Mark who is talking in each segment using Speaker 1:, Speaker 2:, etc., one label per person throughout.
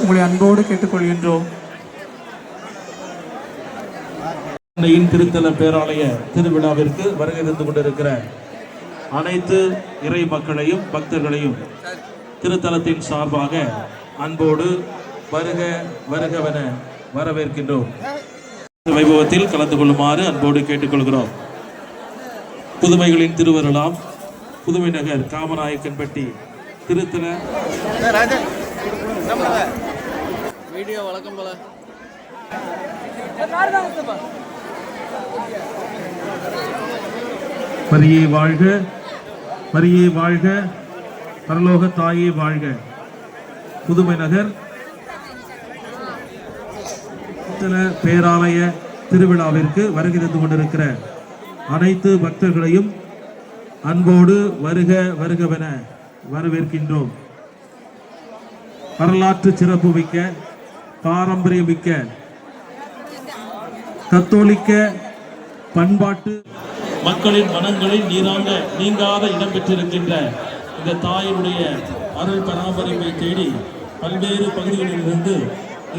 Speaker 1: உங்களை அன்போடு கேட்டுக்கொள்கின்றோம்.
Speaker 2: திருத்தல பேராலய திருவிழாவிற்கு வருகை தந்து கொண்டிருக்கிற அனைத்து இறை மக்களையும் பக்தர்களையும் திருத்தலத்தின் சார்பாக அன்போடு வருக வருகவென வரவேற்கின்றோம். வைபவத்தில் கலந்து கொள்ளுமாறு அன்போடு கேட்டுக்கொள்கிறோம். புதுமைகளின் திருவருளாம் புதுமை நகர் காமநாயக்கன்பட்டி திருத்தல
Speaker 3: வீடியோ வழக்கம் போல
Speaker 2: மரியே வாழ்க, மரியே வாழ்க, பரலோக தாயே வாழ்க. புதுமை நகர் பேராலய திருவிழாவிற்கு வருகை தந்து கொண்டிருக்கிற அனைத்து பக்தர்களையும் அன்போடு வருக வருகவென வரவேற்கின்றோம். வரலாற்று சிறப்பு மிக்க பாரம்பரியமிக்க கத்தோலிக்க பண்பாட்டு மக்களின் மனங்களில் நீங்காத இடம் பெற்றிருக்கின்ற இந்த தாயினுடைய அருள் பராமரிப்பை தேடி பல்வேறு பகுதிகளிலிருந்து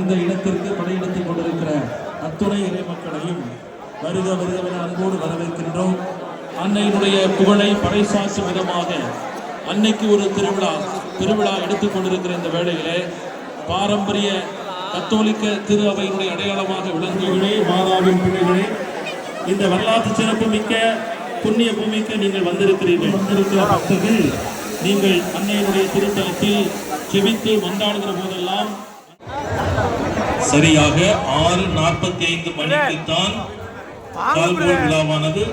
Speaker 2: இந்த இடத்திற்கு படையெடுத்துக் கொண்டிருக்கிற அத்துணை இறை மக்களையும் வருக வருகவென அன்போடு வரவேற்கின்றோம். அன்னையினுடைய புகழை பறைசாற்றும் விதமாக அன்னைக்கு ஒரு திருவிழா எடுத்துக் கொண்டிருக்கிற இந்த வேளையிலே பாரம்பரிய கத்தோலிக்க திரு அவையினுடைய அடையாளமாக விளங்குகளே, மாதாவின் பிள்ளைகளே, இந்த வரலாற்று சிறப்பு மிக்க புண்ணிய பூமிக்கு நீங்கள் வந்திருக்கிறீர்கள். வந்திருக்கிற பக்தர்கள் நீங்கள் அன்னையினுடைய திருத்தலத்தில் செபித்து வந்தாடுகிற போதெல்லாம் சரியாக 6:45 மணிக்குத்தான் கால்போல் விழாவானது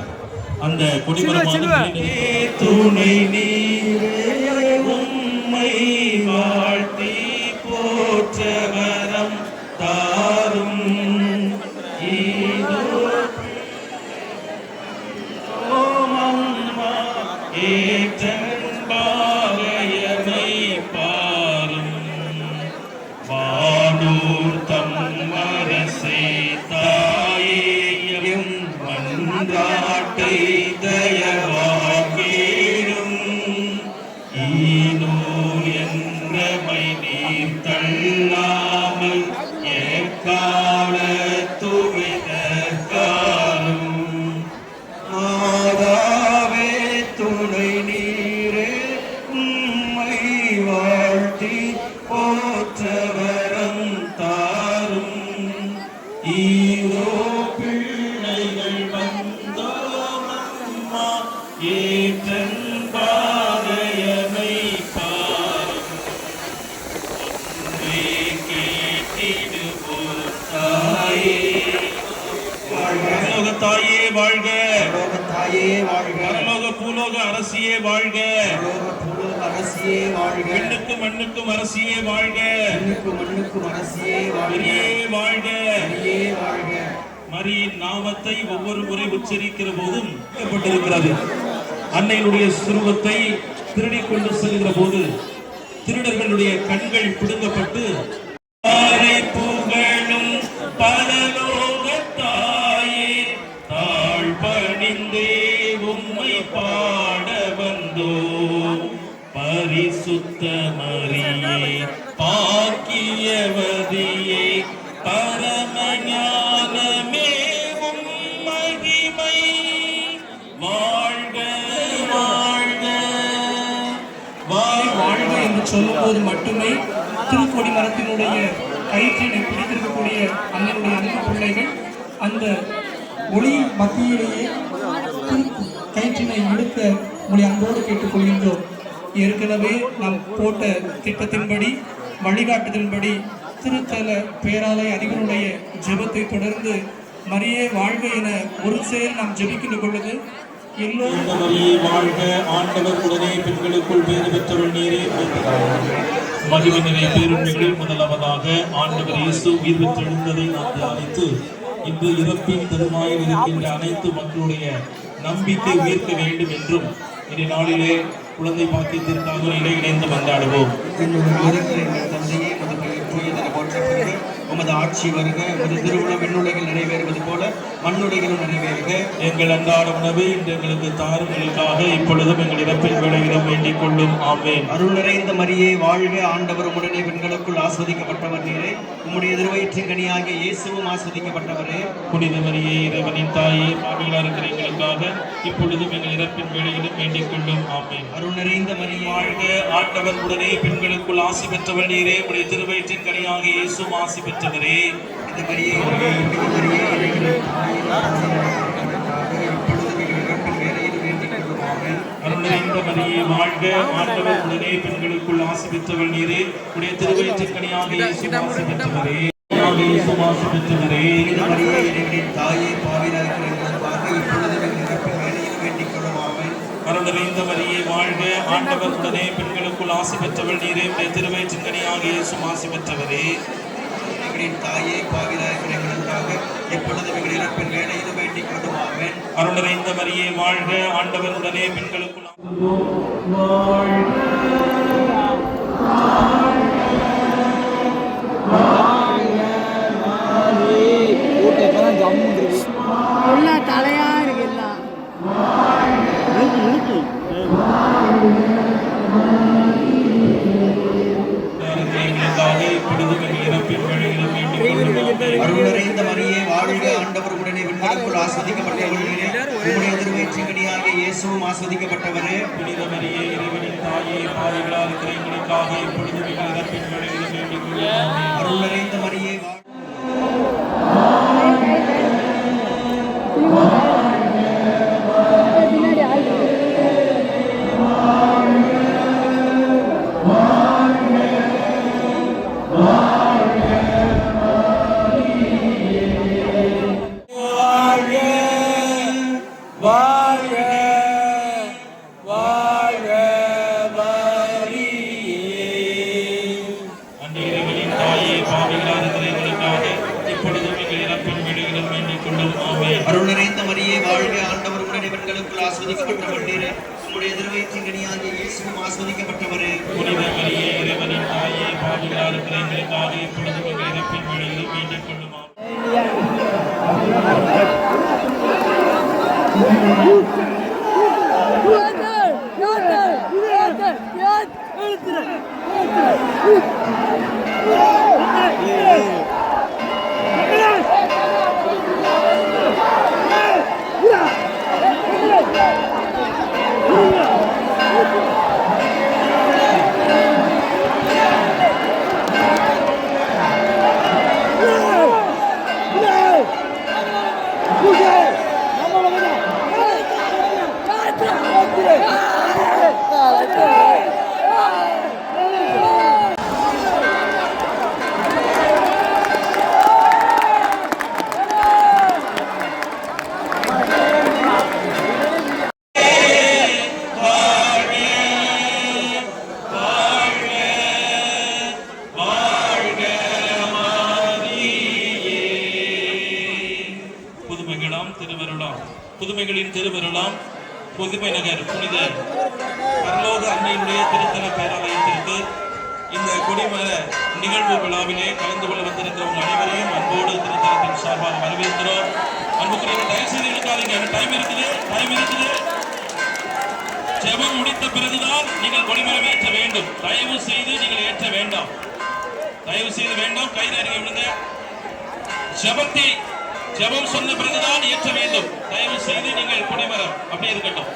Speaker 2: அந்த கொடிமரமான துணை நீரே உம்மை வாழ்த்தி போற்ற வரம் தாரும் ஏற்றன்பாகையனை பாரும் வானூர் தம்மரசே தாயேயும் மன்றாட்டை தயவாகேடும் ஈனூர் என்றமை நீர் தள்ளாமல் ஏற்கால துவைதற்காலும் ஆதாவே துணை நீரே உம்மை வாழ்த்தி போற்றவரம் தாரும் ஈரோ பிள்ளைகள் வந்தோம் அம்மா ஏற்றன் பாதையமை பாரும் கேட்டிடுவோம் தாயே பரலோக தாயே வாழ்க, பரலோக பூலோக அரசியே வாழ்க, விண்ணுக்கும் மண்ணுக்கும் அரசியே வாழ்க, மரியே வாழ்க. மரியின் நாமத்தை ஒவ்வொரு முறை உச்சரிக்கிற போதும் பட்டிருக்கிறது. அன்னையினுடைய சுரூபத்தை திருடிக் கொண்டு செல்கிற போது திருடர்களுடைய கண்கள் பிடுங்கப்பட்டு புகழும் பரலோகத்தாயே தாழ் பணிந்தே உம்மை பாட வந்தோம். பரிசுத்த மரியே பாக்கியவதியே பரமஞானமே உம் மகிமை வாழ்க வாழ்க
Speaker 1: வாழ்க என்று சொல்லும்போது மட்டுமே திருக்கொடி மரத்தினுடைய கயிற்றினை பிடித்திருக்கக்கூடிய அண்ணனுடைய அன்பு பிள்ளைகள் அந்த ஒளி மத்தியிலேயே கயிற்றினை இழுக்க உங்களை அன்போடு கேட்டுக்கொள்கின்றோம். ஏற்கனவே நாம் போட்ட திட்டத்தின்படி வழிகாட்டுதலின்படி திருத்தல பேராலய அதிபருடைய ஜெபத்தை தொடர்ந்து மரியே வாழ்க என ஒரு சேர் நாம் ஜெபிக்கின்ற பொழுது எல்லோரும்
Speaker 2: மரியே வாழ்க, ஆண்டவர் உடனே பெண்களுக்குள் பேறு பெற்றவள் நீரே. மகிமை நிறை பேருண்மைகளில் முதலாவதாக ஆண்டவர் இயேசு உயிர் பெற்றெழுந்ததை நாம் தியானித்து இன்று இறப்பின் தருமாயில் இருக்கின்ற அனைத்து மக்களுடைய நம்பிக்கை உயர்த்த வேண்டும் என்றும் இந்த நாளிலே குழந்தை பாக்கியத்திற்காக நிலை இணைந்து கொண்டாடுவோம்.
Speaker 4: தந்தையே போற்றப்படுக, உமது ஆட்சி வருக, உமது திருவுளம் விண்ணுலகில் நிறைவேறுவது போல மண்ணுலகிலும் நிறைவேறுக.
Speaker 2: எங்கள் அன்றாட உணவை இன்று எங்களுக்கு தாருங்களுக்காக இப்பொழுதும் எங்கள் இறப்பின் வேளையிலும் வேண்டிக் கொள்ளும். ஆமென்.
Speaker 4: அருள் நிறைந்த மரியே வாழ்க, ஆண்டவர் உடனே பெண்களுக்குள் ஆஸ்வதிக்கப்பட்டவர் நீரே. உம்முடைய திருவயிற்றின் கனியாகிய இயேசுவும் ஆஸ்வதிக்கப்பட்டவரே.
Speaker 2: புனித மரியே இறைவனின் தாயே, பாவிகளாக இருக்கிற எங்களுக்காக இப்பொழுதும் எங்கள் இறப்பின் வேளையிலும் வேண்டிக் கொள்ளும். ஆமென்.
Speaker 4: அருள் நிறைந்த மரியே
Speaker 2: வாழ்க, ஆண்டவர் உடனே பெண்களுக்குள் ஆசி பெற்றவர் நீரே. உடைய திருவயிற்றின் கனியாகிய இயேசுவும் ஆசி பெற்றவரே.
Speaker 4: இந்த மரியே புனித மரியே இறைவனின்
Speaker 2: அருள் நிறைந்த மரியே வாழ்க, ஆண்டவர் உடனே பெண்களுக்குள் ஆசி பெற்றவர் நீரே. உடைய திருவயிற்றின் கனியாகிய இயேசுவும் ஆசி பெற்றவரே. இயேசுவும் ஆசி பெற்றவரே.
Speaker 4: இந்த மரியே இறைவனின் தாயே, பாவிகளாக இருக்கிற எங்களுக்காக இப்பொழுதும் எங்கள் இறப்பின் வேளையிலும் வேண்டிக் கொள்ளும். ஆமென்.
Speaker 2: அருள் நிறைந்த மரியே வாழ்க, ஆண்டவர் உடனே பெண்களுக்குள் ஆசி பெற்றவள் நீரே. உடைய திருவயிற்றின் கனியாகிய இயேசுவும் ஆசி பெற்றவரே.
Speaker 4: தாயே, பாவிகளாக இருக்கிற எங்களுக்காக இப்பொழுதும் எங்கள் இறப்பின் வேளையிலும் வேண்டிக் கொள்ளும். ஆமென்.
Speaker 2: அருள் நிறைந்த மரியே வாழ்க, ஆண்டவர் உடனே பெண்களுக்குள்
Speaker 5: தலையா இருக்கு எல்லாம்
Speaker 4: அருள் நிறைந்த மரியே வாழ்க, ஆண்டவர் உடனே விண்ணுலகுள் ஆஸ்வதிக்கப்பட்டவள் நீரே. உம்முடைய திருவயிற்றின் கனியாகிய இயேசுவும் ஆஸ்வதிக்கப்பட்டவரே.
Speaker 2: புனித மரியே இறைவனின் தாயே, பாவிகளாக இருக்கிற எங்களுக்காக இப்பொழுதும் எங்கள் இறப்பின் வேளையிலும் வேண்டிக் கொள்ளும்.
Speaker 4: அருள் நிறைந்த மரியே அருள் நிறைந்த மரியே வாழ்க, ஆண்டவர் உடனே பெண்களுக்குள் ஆஸ்வதிக்கப்பட்டவள் நீரே. உம்முடைய திருவயிற்றின் கனியாகிய இயேசுவும் ஆஸ்வதிக்கப்பட்டவரே.
Speaker 2: புனித மரியே இறைவனின் தாயே, பாவிகளாக இருக்கிற எங்களுக்காக இப்பொழுதும் எங்கள் இறப்பின் வேளையிலும் வேண்டிக் கொள்ளும். புதுமைகளின் திருவருளாம் புதுமை நகர் புனித பரலோக அன்னையினுடைய திருத்தல பேராலயத்திற்கு இந்த கொடிமர நிகழ்வு விழாவிலே கலந்து கொள்ள வந்திருக்கிறவங்க அனைவரையும் அன்போடு திருத்தலத்தின் சார்பாக வரவேற்கிறோம். அன்புக்குரிய தயவு செய்து இருக்காதீங்க, டைம் இருக்குது. ஜெபம் முடித்த பிறகுதான் நீங்கள் கொடிமரம் ஏற்ற வேண்டும். தயவு செய்து நீங்கள் ஏற்ற வேண்டாம், கைது அறிக்கை விடுங்க. ஜெபம் சொன்ன பிறகுதான் ஏற்ற வேண்டும். தயவு செய்து நீங்கள் கொடிமரம் அப்படியே இருக்கட்டும்.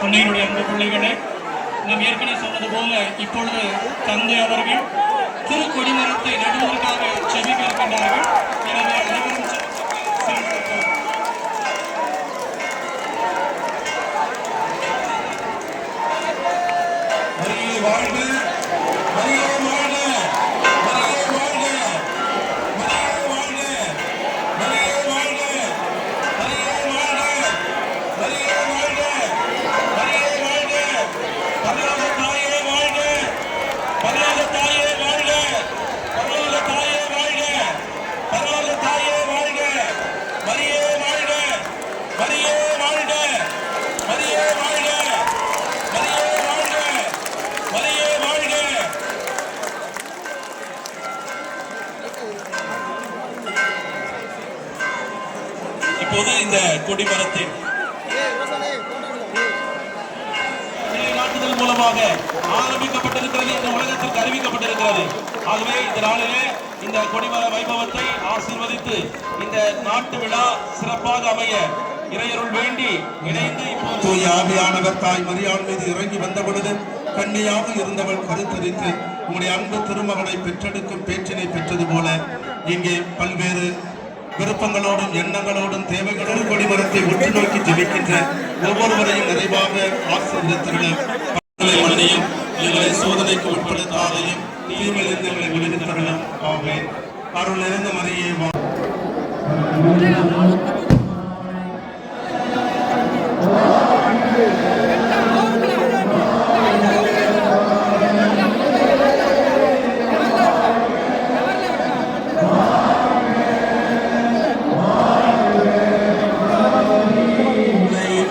Speaker 1: அன்னையினுடைய அன்பு பிள்ளைகளே, நாம் ஏற்கனவே சொன்னது போல இப்பொழுது தந்தை அவர்கள் திருக்கொடிமரத்தை நடுவதற்காக செவிக்க இருக்கின்றார்கள். எனவே அனைவரும் செவிக்க
Speaker 2: மரியே வாழ்க, மரியே வாழ்க, மரியே வாழ்க, மரியே வாழ்க, மரியே வாழ்க, மரியே வாழ்க, மரியே வாழ்க, மரியே வாழ்க, பரலோக தாயே வாழ்க, பரலோக தாயே வாழ்க, பரலோக தாயே வாழ்க, பரலோக தாயே வாழ்க, மரியே வாழ்க, மரியே வாழ்க, மரியே வாழ்க, மரியே வாழ்க, மரியே வாழ்க. இப்போது இந்த கொடிமரத்தின் நாட்டுதல் மூலமாக ஆரம்பிக்கப்பட்டிருக்கிறது, இந்த உலகத்திற்கு அறிவிக்கப்பட்டிருக்கிறது. ஆகவே இந்த நாளிலே இந்த கொடிமர வைபவத்தை ஆசீர்வதித்து இந்த நாட்டு விழா சிறப்பாக அமைய இறையருள் வேண்டி இணைந்து இப்போது தூய ஆவியானவர் தாய் மரியாள் மீது இறங்கி வந்த பொழுது கன்னியாக இருந்தவள் கருத்தரித்து உங்களுடைய அன்பு திருமகனை பெற்றெடுக்கும் பேச்சினை பெற்றது போல இங்கே பல்வேறு விருப்பங்களோடும் எண்ணங்களோடும் தேவைகளோடு கொடிமரத்தை உற்று நோக்கி ஜெபிக்கின்ற ஒவ்வொருவரையும் நிறைவாக ஆசீர்வதித்தருளும். மனதையும் எங்களை சோதனைக்கு உட்படுத்தாதையும் தீமையிலிருந்து எங்களை விடுவித்தருளும். ஆமென். அருள் நிறைந்த மரியே வாழ்க.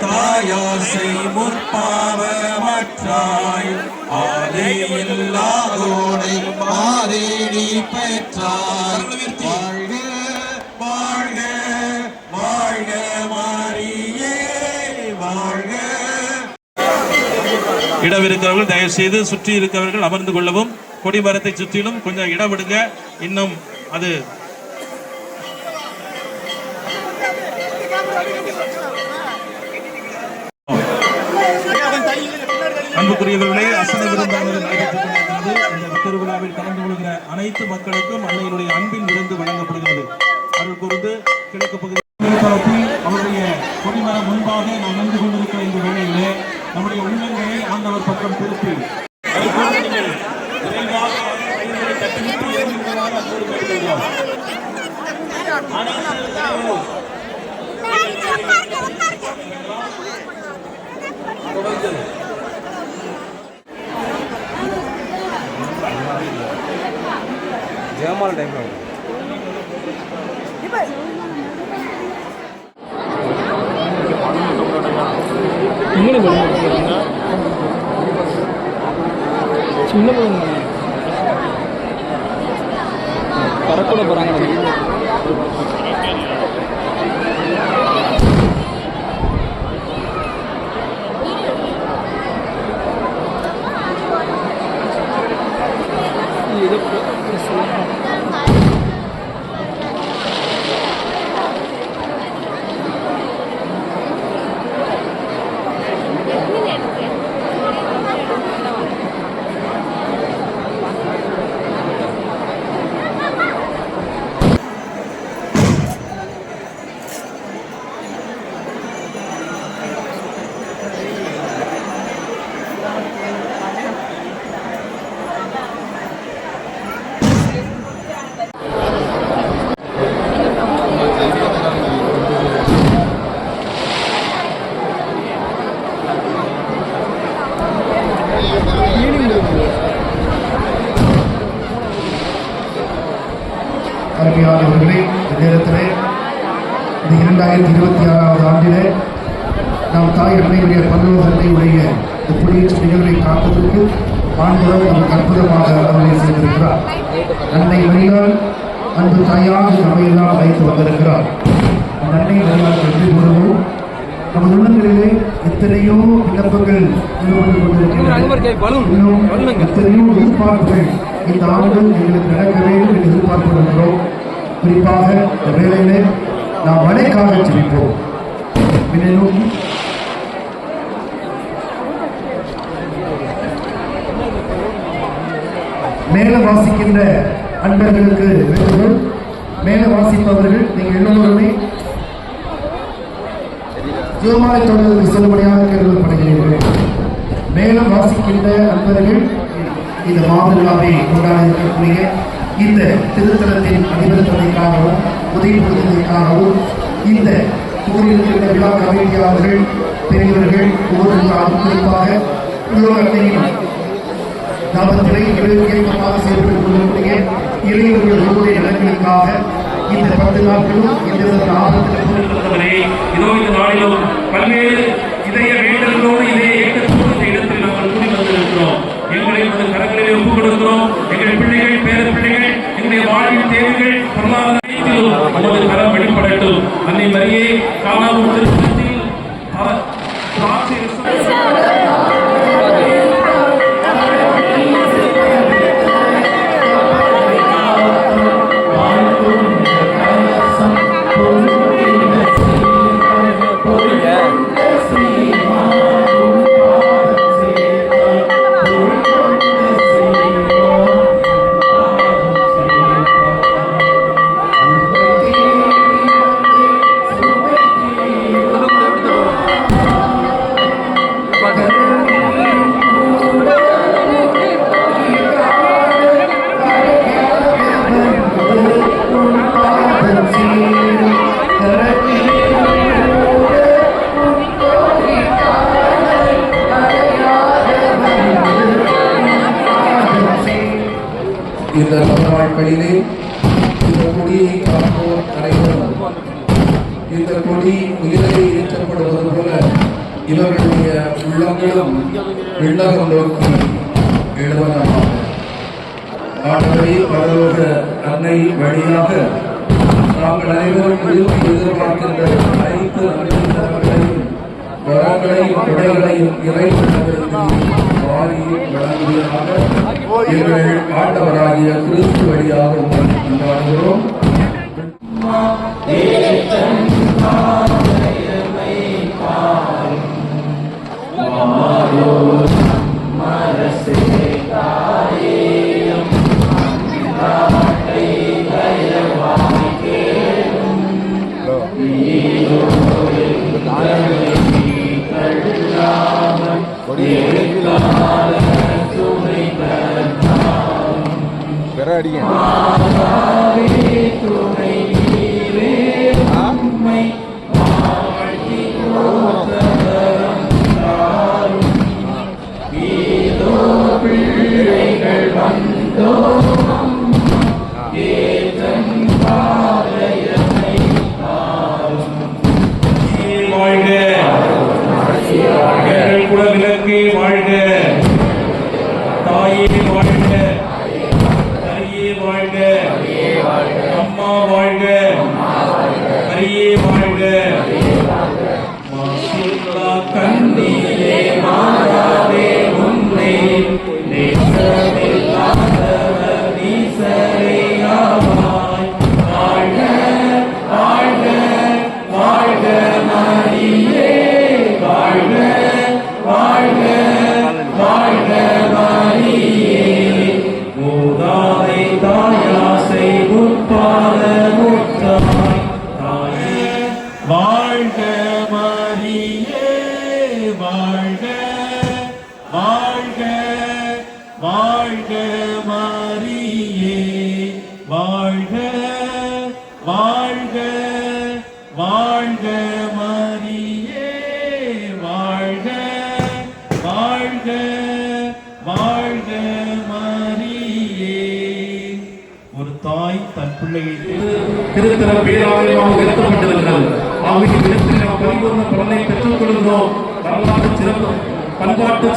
Speaker 2: தாயாசை முற்பாவமற்றாய் ஆதியில்லாதோனை மாறேடி பெற்றாய். வாழ்க வாழ்க வாழ்க மாரியே வாழ்க. இடம் இருக்கிறவர்கள் தயவு செய்து சுற்றி இருக்கிறவர்கள் அமர்ந்து கொள்ளவும். கொடிமரத்தை சுற்றிலும் கொஞ்சம் இடம் விடுங்க. இன்னும் அது அன்புக்குரியவர்களே, அசன விருந்தானது நடைபெற்றுக் கொண்டிருக்கிறது. இந்த திருவிழாவில் கலந்து கொள்கிற அனைத்து மக்களுக்கும் அன்னையினுடைய அன்பின் விருந்து வழங்கப்படுகிறது. அருள் கூர்ந்து கிழக்கு பகுதி அவருடைய கொடிமர முன்பாக நாம் நின்று கொண்டிருக்கிற இந்த வேளையிலே நம்முடைய உள்ளங்களை ஆண்டவர் பக்கம் திருப்பி
Speaker 3: ஜெயமால் டைம் சின்ன கரக்கூட போகிறாங்க.
Speaker 6: அருமையானவர்களே, இந்த நேரத்திலே இந்த 2026 ஆண்டிலே நாம் தாய் அன்னையுடைய பரலோக அன்னையுடைய இந்த புனித நிகழ்வை காப்பதற்கு ஆண்டவர் நமக்கு அற்புதமாக அருளை செய்திருக்கிறார். அன்னை மரியாள் அன்பு தாயாக நம்மையெல்லாம் அழைத்து வந்திருக்கிறார். அந்த அன்னை மரியாள் நன்றி கூறுவோம். நமது உள்ளங்களிலே எத்தனையோ விண்ணப்பங்கள் ஈடுபட்டு கொண்டிருக்கின்றன. எத்தனையோ எதிர்பார்ப்புகள் இந்த ஆண்டு எங்களுக்கு நடக்க வேண்டும் என்று எதிர்பார்க்கிறோம். குறிப்பாக இந்த வேளையிலே நாம் மழைக்காக ஜெபிப்போம். மேலும் மேலே மேலே வாசிக்கின்ற அன்பர்களுக்கு வேண்டுகோள். மேலே வாசிப்பவர்கள் நீங்கள் எல்லோருமே ஜெபமாலை தொடர்புக்கு செல்லுபடியாக கேள்விப்படுகிறீர்கள். மேலும் வாசிக்கின்ற அன்பர்கள் இந்த மாவிழாவை கொண்டாட இருக்கக்கூடிய இந்த திருத்தலத்தின் அதிபர்களுக்காகவும் உதவிப்படுவதற்காகவும் இந்த ஊரில் விழா கமிட்டியாளர்கள் பெரியவர்கள் ஒவ்வொருவருக்காகவும் குறிப்பாக உலகத்தையும் நபத்திலே இலக்கியமாக செயல்பட்டுக் கொள்ளக்கூடிய இளைஞர்கள் ஊழிய நலன்களுக்காக இந்த 10 நாட்களும் இந்த ஆபத்தில்
Speaker 2: இதோ இந்த நாளிலும் பல்வேறு இதய வேண்டல்களோடு இதய இயக்கத்தோடு இந்த இடத்தில் நாங்கள் கூடி வந்திருக்கிறோம். எங்களை உங்கள் கரங்களிலே ஒப்புக் கொடுக்கிறோம். எங்கள் பிள்ளைகள், பேர பிள்ளைகள், எங்களுடைய வாழ்வின் தேவைகள், பொருளாதார அனைத்திலும் உமது கரம் வெளிப்படட்டும். அன்னை மரியே காணாமல் திருப்பத்தில்
Speaker 6: இந்த நாட்களிலே இந்த கொடியை காப்போர் அனைவரும் இந்த கொடி உயிரை ஏற்றப்படுவது போல இவர்களுடைய உள்ளங்களும் விண்ணகம் நோக்கி எழுவனமாக. ஆண்டவரே, பரலோக அன்னை வழியாக நாங்கள் அனைவரும் விரும்பி எதிர்பார்க்கின்ற அனைத்து அனுபவங்களையும் வரங்களையும் உடைகளையும் இறைவனங்களுக்கு வாரியில் வழங்குவதாக எங்கள் ஆண்டவராகிய கிறிஸ்து வழியாக உங்களை கொண்டாடுகிறோம்.
Speaker 2: குலவிளக்கே வாழ்க, தாயே வாழ்க, அரியே வாழ்க, அம்மா வாழ்க, அரியே வாழ்க. மாசுல்லா கண்ணீரே மாறாதே உன்னை நேசமில்லாதவர் நீசரேயாவாய். வாழ்க வாழ்க வாழ்க மரியே, வாழ்க வாழ்க வாழ்க மரியே. மூதாதை தாயாசை முற்பாத முற்றாய் தாயே. வாழ்க மரியே, வாழ்க வாழ்க வாழ்க மரியே, வாழ்க வாழ்க வாழ்க மரியே, வாழ்க வாழ்க வாழ்க மரியே. ஒரு தாய் தன் பிள்ளையை திருத்தர பேராலயமாக உயர்த்தப்பட்டிருக்கிறது. ஆகிய இடத்தில் நாம் பரிபூர்ண பலனை பெற்றுக் கொள்கிறோம். வரலாற்று சிறப்பு பண்பாட்டு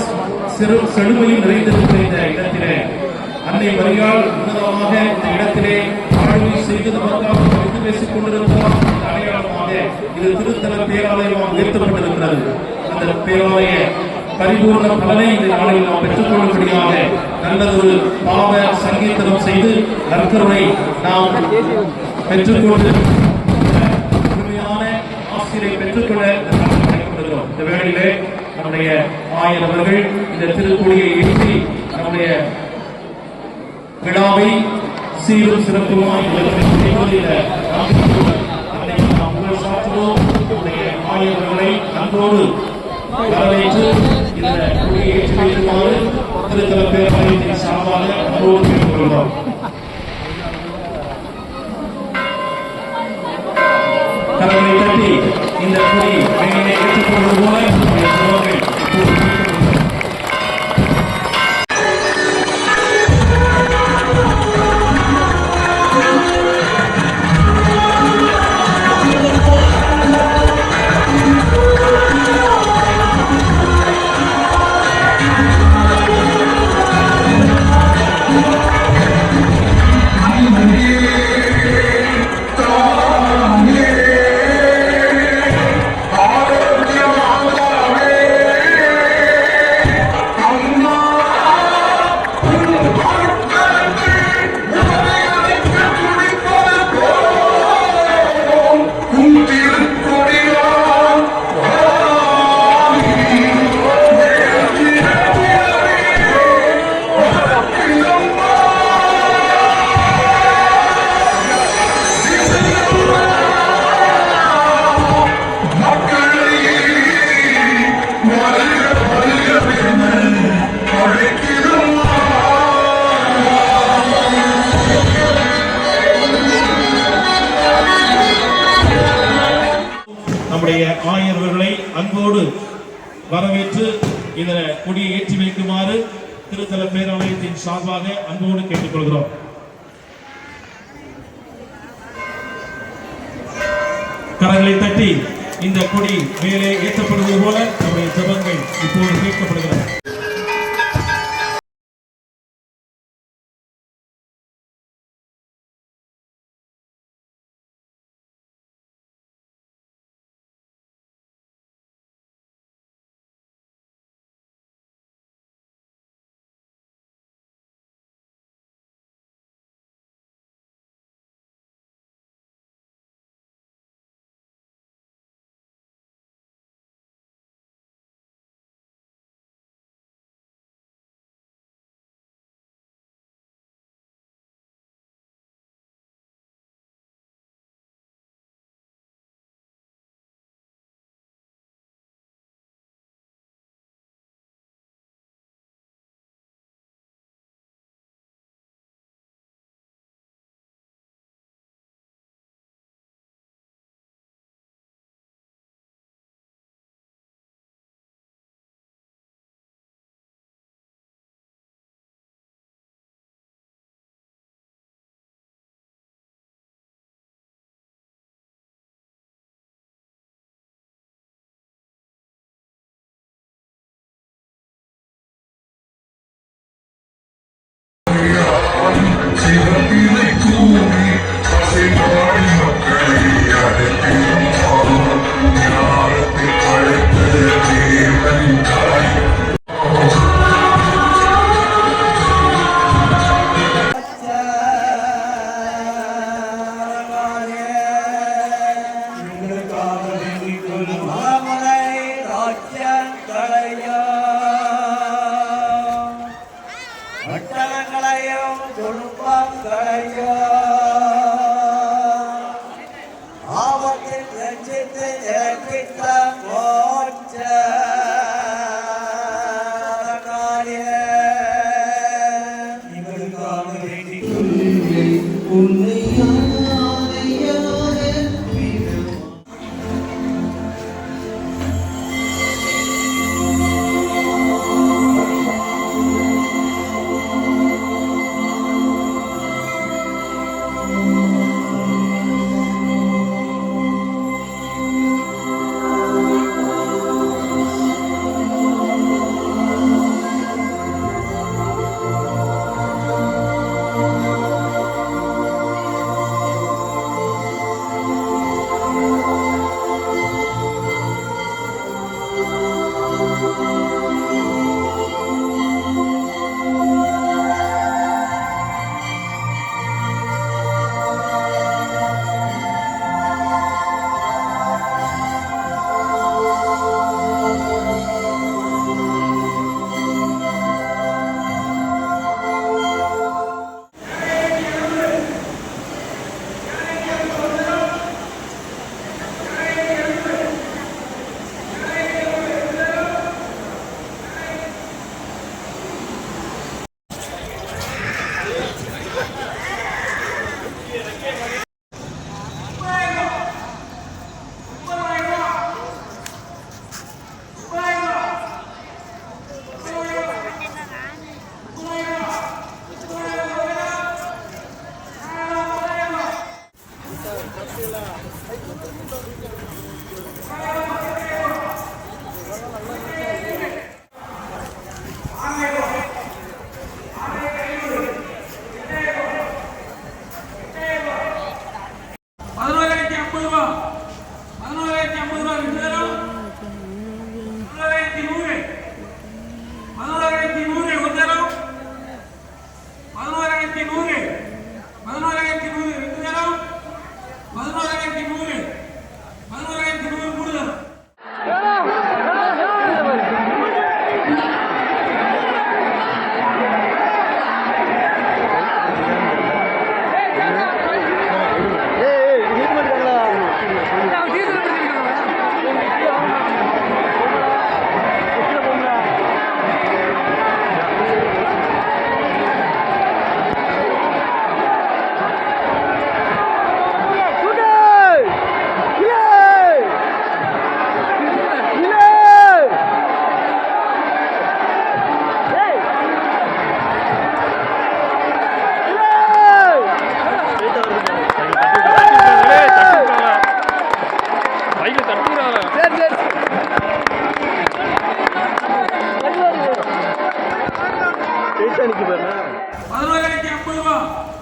Speaker 2: செழுமையில் நிறைந்திருக்கிற இந்த இடத்திலே அன்னை மரியாள் உன்னதமாக இந்த இடத்திலே ஆளுமை செய்து நமக்காக எடுத்து பேசிக் கொண்டிருக்கிறார். அடையாளமாக இது திருத்தல பேராலயமாக உயர்த்தப்பட்டிருக்கிறது. அந்த பேராலய பரிபூர்ண பலனை இந்த நாளில் நாம் பெற்றுக் கொள்ளும்படியாக நல்லதொரு பாவ சங்கீர்த்தனம் செய்து நற்கருணை நாம் பெற்றுக்கொண்டு முழுமையான ஆசிரியை பெற்றுக்கொள்ள கிடைக்கப்படுகிறோம். இந்த வேளையிலே நம்முடைய ஆயர் அவர்கள் இந்த திருக்கொடியை ஏற்றி நம்முடைய விழாவை சீரும் சிறப்புமாய் ஆயவர்களை அன்போடு வரவேற்று இந்த கொடியை ஏற்றி வைக்குமாறு திருத்தல பேராலயத்தின் சார்பாக அன்போடு கேட்டுக்கொள்கிறோம். கரங்களை தட்டி இந்த கொடி மேலே ஏற்றுக்கொள்வது போல நம்முடைய ஜெபங்கள் இப்போது கேட்கப்படுகிறது. நம்முடைய ஆயர்வர்களை அன்போடு வரவேற்று இந்த கொடியை ஏற்றி வைக்குமாறு திருத்தல பேராலயத்தின் சார்பாக அன்போடு கேட்டுக்கொள்கிறோம். கரங்களை தட்டி இந்த கொடி மேலே ஏற்றப்படுவது போல நம்முடைய ஜெபங்கள் இப்போது கேட்கப்படுகிறது.
Speaker 3: வெயிட் அடிக்க பாருங்க
Speaker 1: 11,50 ரூபா